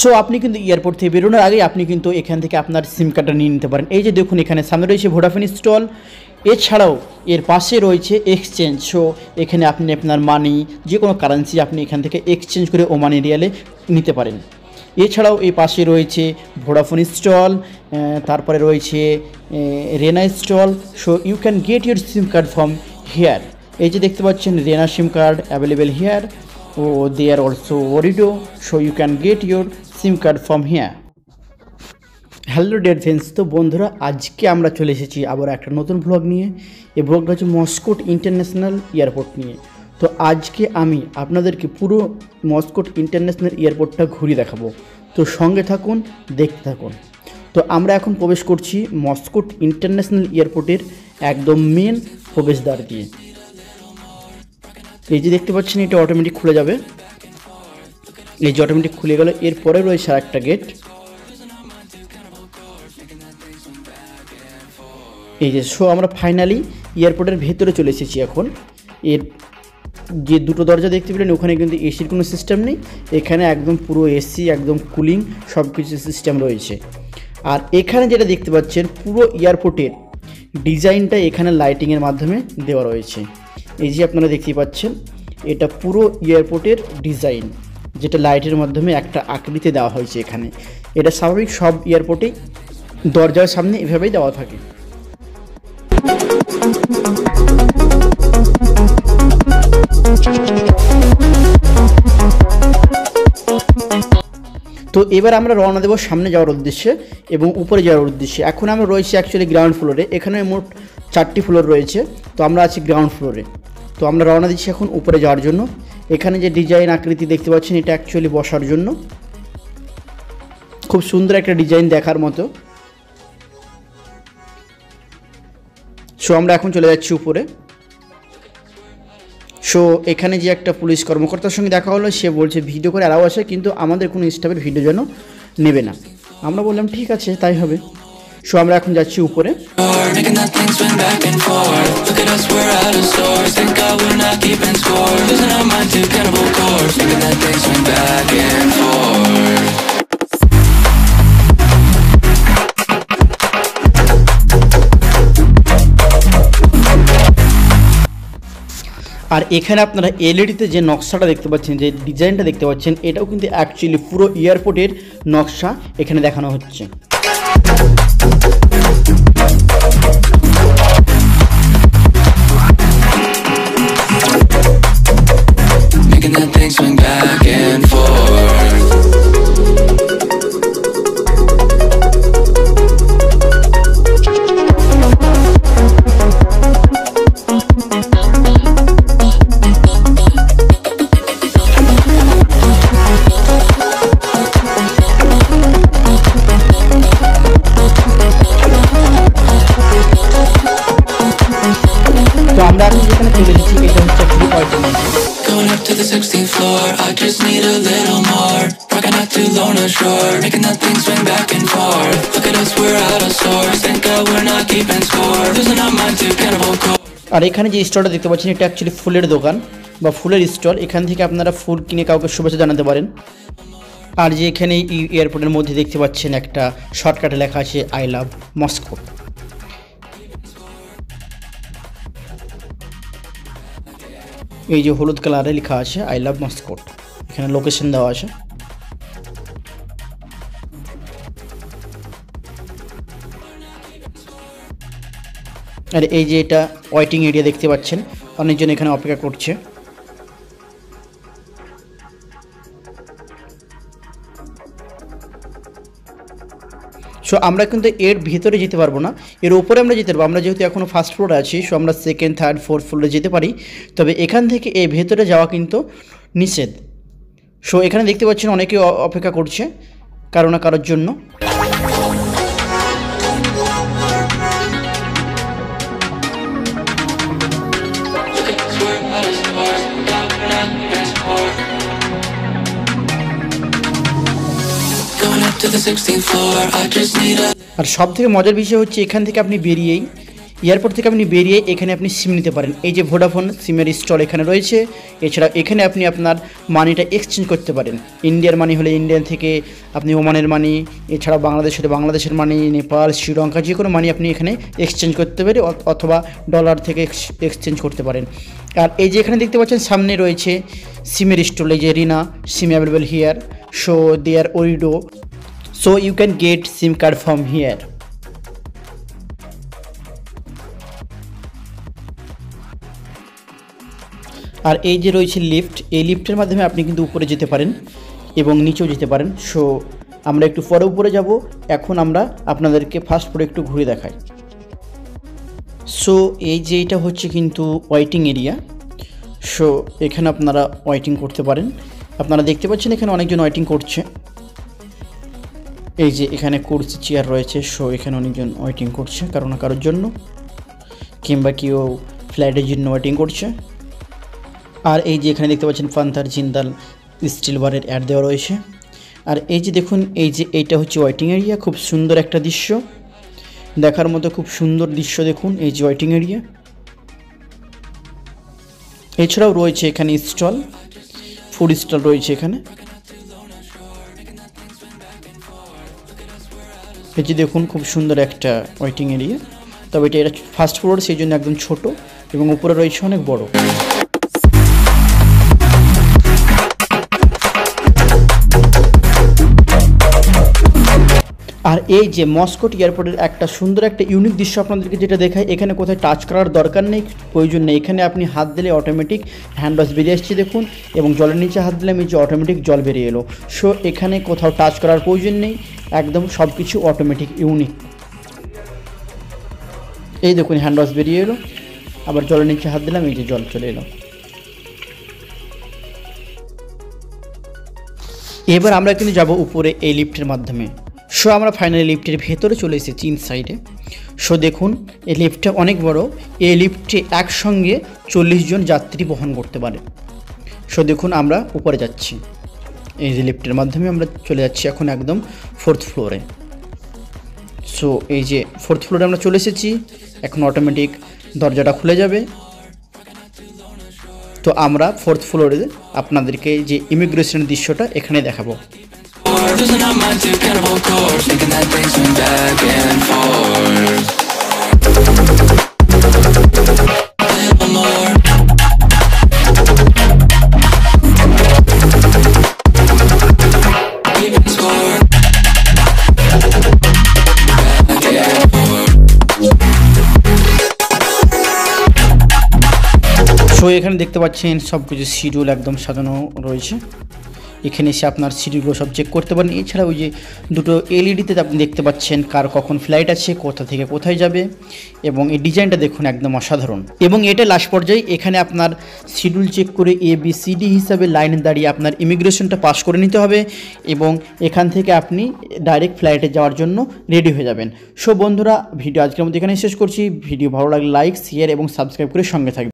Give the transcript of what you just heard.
So আপনি কিন্তু airport থেকে বেরোনোর আগে আপনি কিন্তু এখান থেকে আপনার সিম কার্ডটা নিয়ে নিতে পারেন। এই যে দেখুন এখানে সামনে রয়েছে ভোডাফোন স্টল, এছাড়াও এর পাশে রয়েছে এক্সচেঞ্জ। সো এখানে আপনি আপনার মানি যে কোনো কারেন্সি আপনি এখান থেকে এক্সচেঞ্জ করে ওমান রিয়ালে নিতে পারেন। এছাড়াও এই পাশে রয়েছে ভোডাফোন স্টল, তারপরে রয়েছে Renna stall. So you can get your sim card from here. এই যে দেখতে পাচ্ছেন Renna sim card available here, ও they are also Ooredoo. So you can get your sim card from here. Hello dear friends, তো বন্ধুরা আজকে আমরা চলে এসেছি আবার একটা নতুন ব্লগ নিয়ে। এই ব্লগটা হচ্ছে মস্কোট ইন্টারন্যাশনাল এয়ারপোর্ট নিয়ে। তো আজকে আমি আপনাদেরকে পুরো মস্কোট ইন্টারন্যাশনাল এয়ারপোর্টটা ঘুরিয়ে দেখাবো। তো সঙ্গে থাকুন, দেখতে থাকুন। তো আমরা এখন প্রবেশ করছি মস্কোট ইন্টারন্যাশনাল এয়ারপোর্টের একদম মেন প্রবেশদ্বার দিয়ে। এই যে দেখতে পাচ্ছেন এটা অটোমেটিক খুলে যাবে। এই যে অটোমেটিক খুলে গেল, এরপরে রয়েছে আর একটা গেট। এই যে সো আমরা ফাইনালি এয়ারপোর্টের ভেতরে চলে এসেছি এখন। এর যে দুটো দরজা দেখতে পেলেন ওখানে কিন্তু এসির কোনো সিস্টেম নেই, এখানে একদম পুরো এসি, একদম কুলিং সব কিছু সিস্টেম রয়েছে। আর এখানে যেটা দেখতে পাচ্ছেন পুরো এয়ারপোর্টের ডিজাইনটা এখানে লাইটিংয়ের মাধ্যমে দেওয়া রয়েছে। এই যে আপনারা দেখতে পাচ্ছেন এটা পুরো এয়ারপোর্টের ডিজাইন, যেটা লাইটের মাধ্যমে একটা আকৃতি দেওয়া হয়েছে এখানে। এটা স্বাভাবিক সব এয়ারপোর্টেই দরজার সামনে এভাবেই দেওয়া থাকে। তো এবার আমরা রওনা দেব সামনে যাওয়ার উদ্দেশ্যে এবং উপরে যাওয়ার উদ্দেশ্যে। এখন আমরা রয়েছি অ্যাকচুয়ালি গ্রাউন্ড ফ্লোরে। এখানে মোট 4টি ফ্লোর রয়েছে, তো আমরা আছি গ্রাউন্ড ফ্লোরে। তো আমরা রওনা দিচ্ছি এখন উপরে যাওয়ার জন্য। এখানে যে ডিজাইন আকৃতি দেখতে পাচ্ছেন এটা অ্যাকচুয়ালি বসার জন্য, খুব সুন্দর একটা ডিজাইন দেখার মতো। সো আমরা এখন চলে যাচ্ছি উপরে। সো এখানে যে একটা পুলিশ কর্মকর্তার সঙ্গে দেখা হলো, সে বলছে ভিডিও করে অ্যালাউ আছে, কিন্তু আমাদের কোনো স্টাফের ভিডিও যেন নেবে না। আমরা বললাম ঠিক আছে, তাই হবে। সো আমরা এখন যাচ্ছি উপরে। আর এখানে আপনারা এলইডিতে যে নকশাটা দেখতে পাচ্ছেন, যে ডিজাইনটা দেখতে পাচ্ছেন, এটাও কিন্তু অ্যাকচুয়ালি পুরো এয়ারপোর্টের নকশা এখানে দেখানো হচ্ছে। আমরা এখন যেখানে চলে এসেছি এটা হচ্ছে একটি apartment. Going up to the 16th floor, I just need a little more. Rocking out to Lorna Shore, making that thing swing back and forth. Look at us, we're out of sorts. Thank God we're not keeping score. Losing our mind to cannibal core. আর এখানে যে স্টলটা দেখতে পাচ্ছেন এটা actually ফুলের দোকান বা ফুলের stall. এখান থেকে আপনারা ফুল কিনে কাউকে শুভেচ্ছা জানাতে পারেন। আর যে এখানে এই এয়ারপোর্টের মধ্যে দেখতে পাচ্ছেন একটা শর্টকাটে লেখা আছে আই লাভ মস্কো। এই যে হলুদ কালারে লেখা আছে আই লাভ মস্কোট, এখানে লোকেশন দেওয়া আছে। আর এই যে এটা ওয়েটিং এরিয়া দেখতে পাচ্ছেন, অনেকজন এখানে অপেক্ষা করছে। সো আমরা কিন্তু এর ভিতরে যেতে পারবো না, এর উপরে আমরা যেতে পারবো। আমরা যেহেতু এখনও ফার্স্ট ফ্লোরে আছি, সো আমরা সেকেন্ড, থার্ড, ফোর্থ ফ্লোরে যেতে পারি, তবে এখান থেকে এই ভেতরে যাওয়া কিন্তু নিষেধ। সো এখানে দেখতে পাচ্ছেন অনেকে অপেক্ষা করছে কারো না কারোর জন্য। আর সব থেকে মজার বিষয় হচ্ছে এখান থেকে আপনি বেরিয়েই এয়ারপোর্ট থেকে আপনি বেরিয়ে এখানে আপনি সিম নিতে পারেন। এই যে ভোডাফোন সিমের স্টল এখানে রয়েছে। এছাড়া এখানে আপনি আপনার মানিটা এক্সচেঞ্জ করতে পারেন। ইন্ডিয়ার মানি হলে ইন্ডিয়ান থেকে আপনি ওমানের মানি, এছাড়া বাংলাদেশ হলে বাংলাদেশের মানি, নেপাল, শ্রীলঙ্কা যে কোনো মানি আপনি এখানে এক্সচেঞ্জ করতে পারেন, অথবা ডলার থেকে এক্সচেঞ্জ করতে পারেন। আর এই যে এখানে দেখতে পাচ্ছেন সামনে রয়েছে সিমের স্টল, এই যে Renna sim available here, so there Ooredoo, so you can get sim card from here. আর এই যে রয়েছে লিফট, এই লিফটের মাধ্যমে আপনি কিন্তু উপরে যেতে পারেন এবং নিচেও যেতে পারেন। সো আমরা একটু পরে উপরে যাব, এখন আমরা আপনাদেরকে ফার্স্ট ফ্লোরে একটু ঘুরে দেখাই। সো এই যে এটা হচ্ছে কিন্তু ওয়েটিং এরিয়া। সো এখানে আপনারা ওয়েটিং করতে পারেন। আপনারা দেখতে পাচ্ছেন এখানে অনেকজন ওয়েটিং করছে। এই যে এখানে কুরসি চেয়ার রয়েছে, সো এখানে অনেকজন ওয়েটিং করছে কারো না কারোর জন্য, কিংবা কেউ ফ্লাইটের জন্য ওয়েটিং করছে। আর এই যে এখানে দেখতে পাচ্ছেন পান্থার জিন্দাল স্টিল বারের অ্যাড দেওয়া রয়েছে। আর এই যে দেখুন, এই যে এইটা হচ্ছে ওয়েটিং এরিয়া, খুব সুন্দর একটা দৃশ্য দেখার মতো, খুব সুন্দর দৃশ্য দেখুন এই যে ওয়েটিং এরিয়া। এছাড়াও রয়েছে এখানে স্টল, ফুড স্টল রয়েছে এখানে। এই যে দেখুন খুব সুন্দর একটা ওয়েটিং এরিয়া, তবে এটা ফার্স্ট ফ্লোর, সেই জন্য একদম ছোট, এবং উপরে রয়েছে অনেক বড়। আর এই যে মস্কোট এয়ারপোর্টের একটা সুন্দর একটা ইউনিক দৃশ্য আপনাদেরকে যেটা দেখায়, এখানে কোথায় টাচ করার দরকার নেই, প্রয়োজন নেই। এখানে আপনি হাত দিলে অটোমেটিক হ্যান্ড ওয়াশ বেরিয়ে আসছে দেখুন, এবং জলের নিচে হাত দিলে এই যে অটোমেটিক জল বেরিয়ে এলো। সো এখানে কোথাও টাচ করার প্রয়োজন নেই, একদম সব কিছু অটোমেটিক ইউনিক। এই দেখুন হ্যান্ড ওয়াশ বেরিয়ে এলো, আবার জলের নিচে হাত দিলাম, এই যে জল চলে এলো। এবার আমরা কিন্তু যাব উপরে এই লিফটের মাধ্যমে। সো আমরা ফাইনালি লিফটের ভেতরে চলে এসেছি ইনসাইডে। সো দেখুন এই লিফটটা অনেক বড়, এই লিফটে একসঙ্গে 40 জন যাত্রী বহন করতে পারে। সো দেখুন আমরা উপরে যাচ্ছি, এই যে লিফটের মাধ্যমে আমরা চলে যাচ্ছি এখন একদম 4th ফ্লোরে। সো এই যে 4th ফ্লোরে আমরা চলে এসেছি, এখন অটোমেটিক দরজাটা খুলে যাবে। তো আমরা 4th ফ্লোরে আপনাদেরকে যে ইমিগ্রেশনের দৃশ্যটা এখানে দেখাবো। সো এখানে দেখতে পাচ্ছেন সব কিছু শিডিউল একদম সাজানো রয়েছে। এখানে এসে আপনার সিটগুলো সব চেক করতে পারেন। এছাড়া ওই যে দুটো এলইডিতে আপনি দেখতে পাচ্ছেন কার কখন ফ্লাইট আছে, কোথা থেকে কোথায় যাবে, এবং এই ডিজাইনটা দেখুন একদম অসাধারণ। এবং এটা লাস্ট পর্যায়ে এখানে আপনার শিডিউল চেক করে ABCD হিসাবে লাইনে দাঁড়িয়ে আপনার ইমিগ্রেশনটা পাস করে নিতে হবে, এবং এখান থেকে আপনি ডাইরেক্ট ফ্লাইটে যাওয়ার জন্য রেডি হয়ে যাবেন। সো বন্ধুরা, ভিডিও আজকের মধ্যে এখানে শেষ করছি। ভিডিও ভালো লাগলে লাইক, শেয়ার এবং সাবস্ক্রাইব করে সঙ্গে থাকবেন।